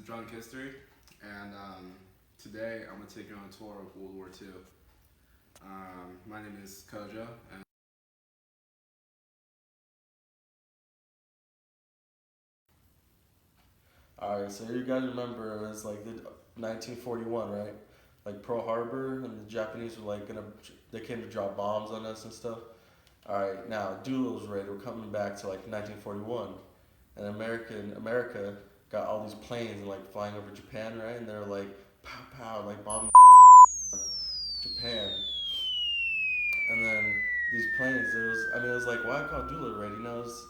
Drunk History, and today I'm gonna take you on a tour of World War II. My name is Kojo, and Alright, so you guys remember it was like the 1941, right? Like Pearl Harbor, and the Japanese were like they came to drop bombs on us and stuff. Alright, now Doolittle's raid, we're coming back to like 1941, and America got all these planes and like flying over Japan, right? And they're like pow pow, like bombing Japan. And then these planes, it was like, why call Doolittle raid? That's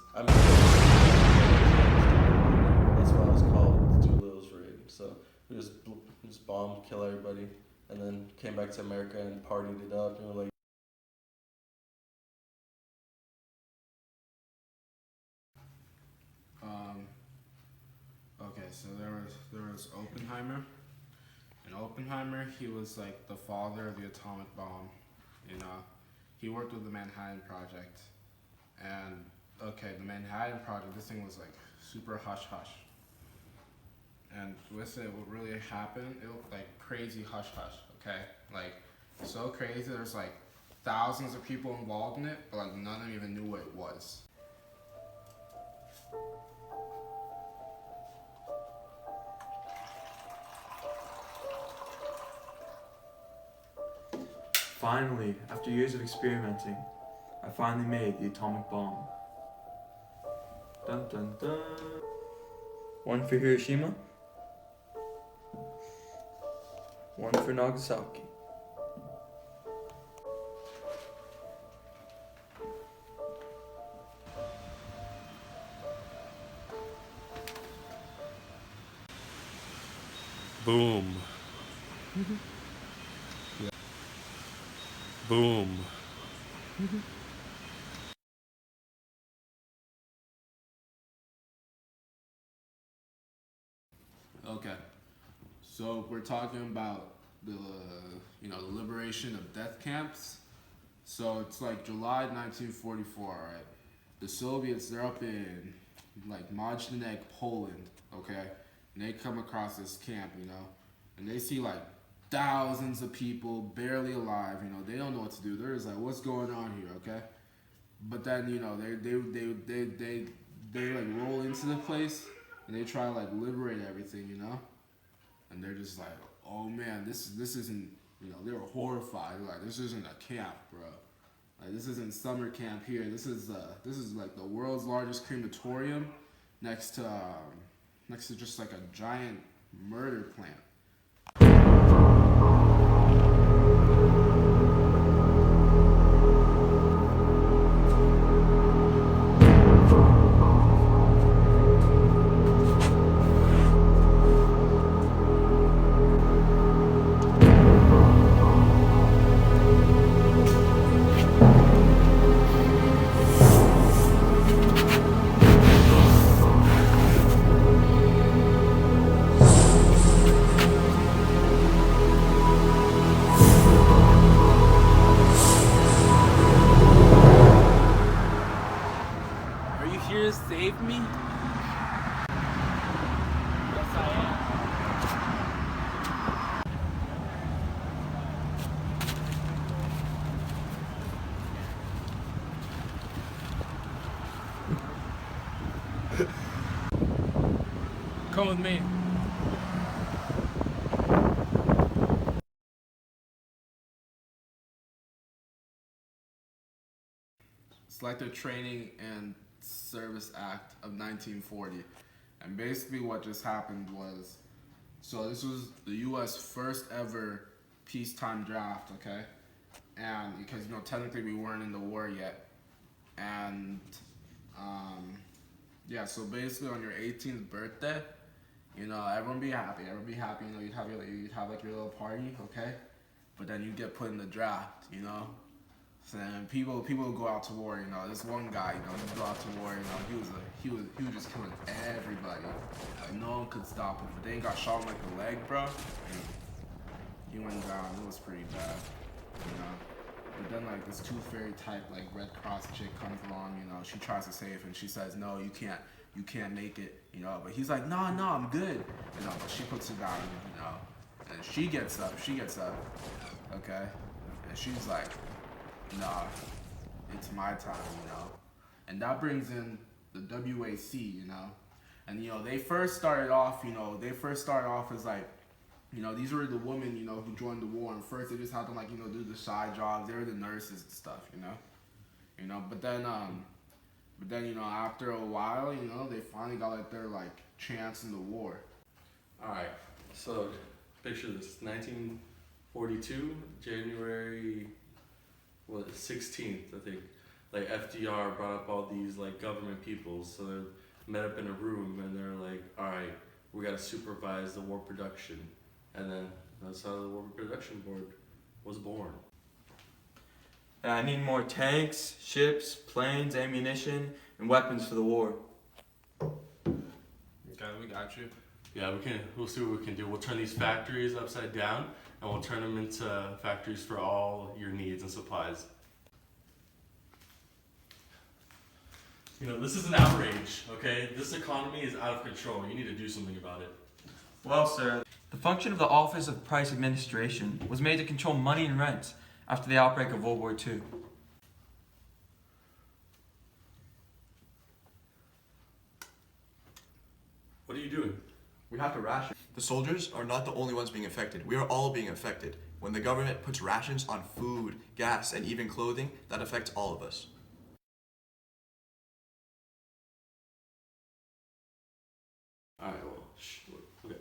why it was called Doolittle's raid. So we just bombed, kill everybody, and then came back to America and partied it up. And we're like, okay, so there was Oppenheimer. And Oppenheimer, he was like the father of the atomic bomb. You know, he worked with the Manhattan Project, and okay, the Manhattan Project, this thing was like super hush hush. And with it, what really happened, it was like crazy hush hush. Okay, like so crazy. There's like thousands of people involved in it, but like none of them even knew what it was. Finally, after years of experimenting, I finally made the atomic bomb. Dun dun dun. One for Hiroshima. One for Nagasaki. Boom. Boom. Okay, so we're talking about the the liberation of death camps. So it's like July 1944, right? The Soviets, they're up in like Majdanek, Poland, okay? And they come across this camp, and they see like thousands of people barely alive. They don't know what to do. They're just like, what's going on here, okay? But then they like roll into the place and they try to like liberate everything, and they're just like, oh man, this isn't, they were horrified. They're like, this isn't a camp, bro. Like, this isn't summer camp here. This is like the world's largest crematorium next to just like a giant murder plant. Save me? Yes, I am. Come with me. Selective Training and Service Act of 1940. And basically what just happened was, so this was the U.S. first ever peacetime draft, okay? And because, technically we weren't in the war yet. And, yeah, so basically on your 18th birthday, everyone be happy. Everyone be happy, you'd have like your little party, okay? But then you get put in the draft, And people would go out to war. This one guy, he'd go out to war. He was just killing everybody. Like no one could stop him. But then he got shot in like the leg, bro. And he went down. It was pretty bad, But then like this Tooth Fairy type like Red Cross chick comes along. She tries to save him. She says, "No, you can't you can't make it, you know. But he's like, no, I'm good, you know. But she puts it down, you know, and she gets up, okay, and she's like, nah, it's my time, you know. And that brings in the WAC, you know. And, you know, they first started off as like, you know, these were the women, you know, who joined the war. And first they just had to, like, you know, do the side jobs. They were the nurses and stuff, you know. You know, but then, you know, after a while, you know, they finally got, like, their, like, chance in the war. Alright, so picture this, 1942, January, 16th, I think. Like, FDR brought up all these, like, government people, so they met up in a room, and they're like, alright, we gotta supervise the war production. And then that's how the War Production Board was born. And I need more tanks, ships, planes, ammunition, and weapons for the war. Okay, we got you. Yeah, we'll see what we can do. We'll turn these factories upside down, and we'll turn them into factories for all your needs and supplies. You know, this is an outrage, okay? This economy is out of control. You need to do something about it. Well, sir, the function of the Office of Price Administration was made to control money and rent after the outbreak of World War II. What are you doing? We have to ration. The soldiers are not the only ones being affected. We are all being affected. When the government puts rations on food, gas, and even clothing, that affects all of us. Alright, well, okay.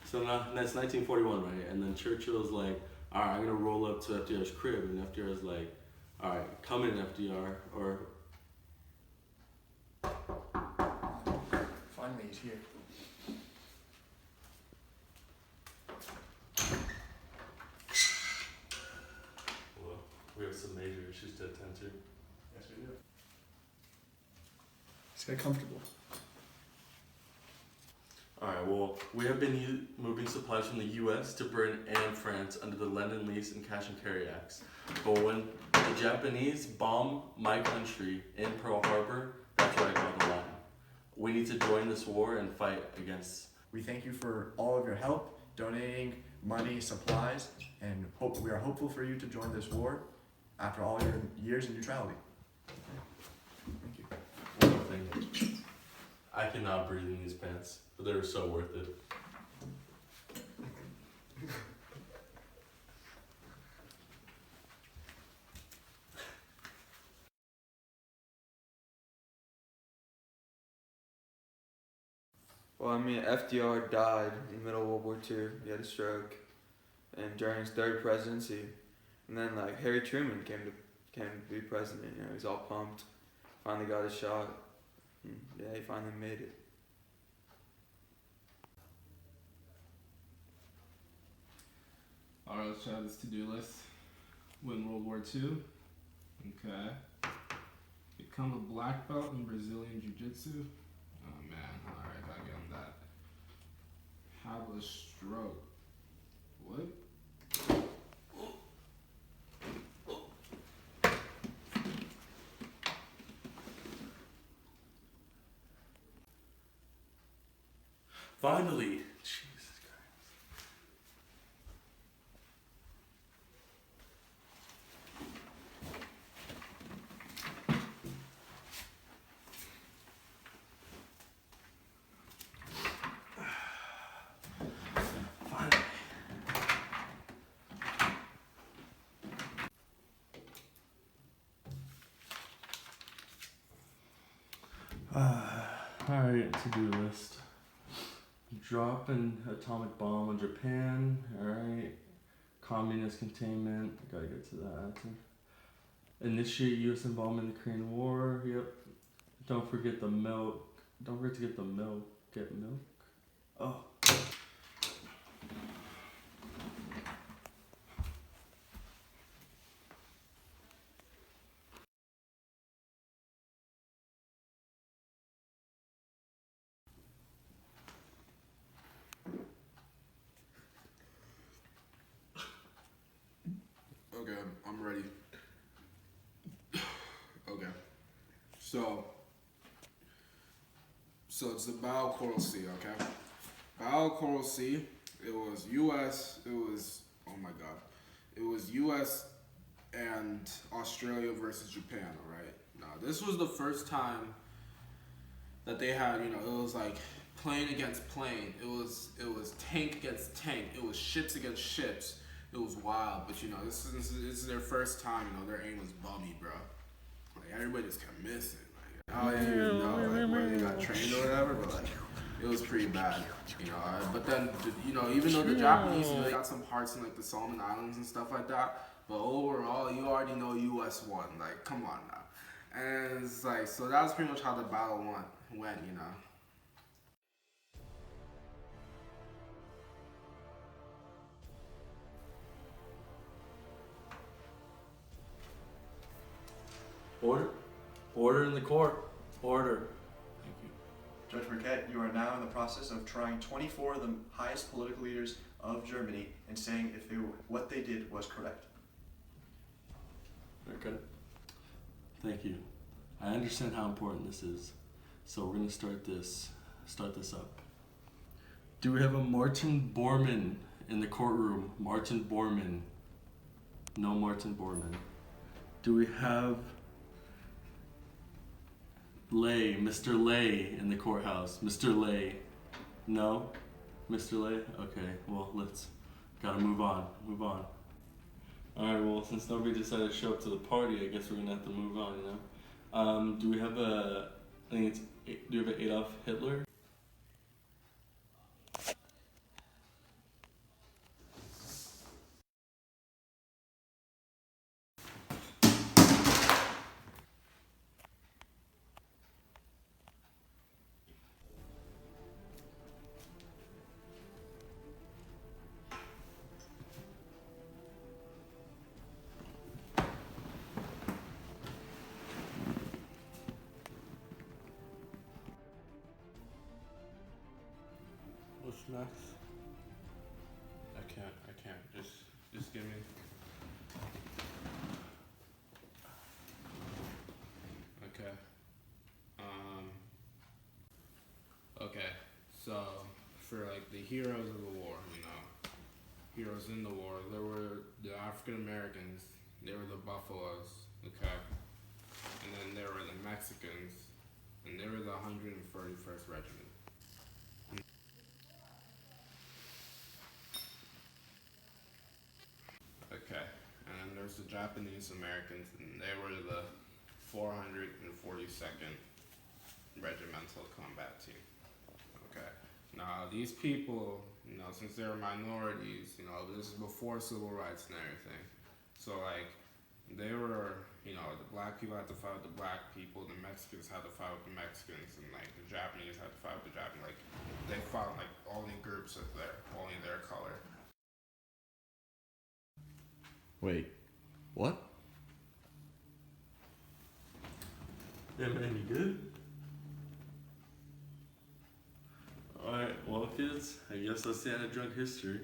So now, that's 1941, right? And then Churchill's like, alright, I'm gonna roll up to FDR's crib, and FDR's like, alright, come in, FDR, or... Finally, he's here. Well, we have some major issues to attend to. Yes, we do. Let's get comfortable. Alright, well, we have been moving supplies from the US to Britain and France under the Lend Lease and Cash and Carry Acts. But when the Japanese bomb my country in Pearl Harbor, that's where I draw the line. We need to join this war and fight against. We thank you for all of your help, donating money, supplies, and we are hopeful for you to join this war after all your years in neutrality. Thank you. One more thing. I cannot breathe in these pants, but they're so worth it. Well, I mean, FDR died in the middle of World War II. He had a stroke, and during his third presidency, and then like Harry Truman came to be president. You know, he was all pumped. Finally got his shot. And yeah, he finally made it. Alright, let's try this to-do list. Win World War II. Okay. Become a black belt in Brazilian Jiu-Jitsu. Oh man, alright, gotta get on that. Have a stroke. What? Finally! Jesus Christ. Finally. Alright, to-do list. Drop an atomic bomb on Japan, alright. Communist containment, gotta get to that. Initiate US involvement in the Korean War, yep. Don't forget the milk. Don't forget to get the milk. Get milk? Oh. Okay, I'm ready. Okay. So So it's the Battle of Coral Sea, okay? Battle of Coral Sea. It was U.S. It was, oh my God, it was U.S. and Australia versus Japan. All right. Now this was the first time that they had, you know, it was like plane against plane. It was tank against tank. It was ships against ships. It was wild, but you know, this is their first time. You know, their aim was bummy, bro. Like everybody just kept missing. Like I don't even know like where they got trained or whatever, but like it was pretty bad. You know, but then you know, even though the Japanese, you know, they got some parts in like the Solomon Islands and stuff like that, but overall, you already know U.S. won. Like, come on now. And it's like, so that was pretty much how the battle went, you know. Order in the court. Order. Thank you. Judge Marquette, you are now in the process of trying 24 of the highest political leaders of Germany and saying if what they did was correct. Okay. Thank you. I understand how important this is, so we're gonna start this up. Do we have a Martin Bormann in the courtroom? Martin Bormann. No Martin Bormann. Do we have Mr. Lay in the courthouse? Mr. Lay. No? Mr. Lay? Okay, well, gotta move on. Alright, well, since nobody decided to show up to the party, I guess we're gonna have to move on, you know? Do we have do you have an Adolf Hitler? What's next? I can't. Just give me. Okay. Okay. So for like the heroes of the war, you know, heroes in the war, there were the African Americans. There were the Buffaloes. Okay. And then there were the Mexicans, and there were the 141st Regiment. Okay, and then there's the Japanese Americans, and they were the 442nd Regimental Combat Team. Okay, now these people, you know, since they were minorities, you know, this is before civil rights and everything. So like, they were, you know, the black people had to fight with the black people, the Mexicans had to fight with the Mexicans, and like the Japanese had to fight with the Japanese. Like, they fought like only groups of only their color. Wait, what? Yeah, man, you good? Alright, well, kids, I guess that's the end of drunk history.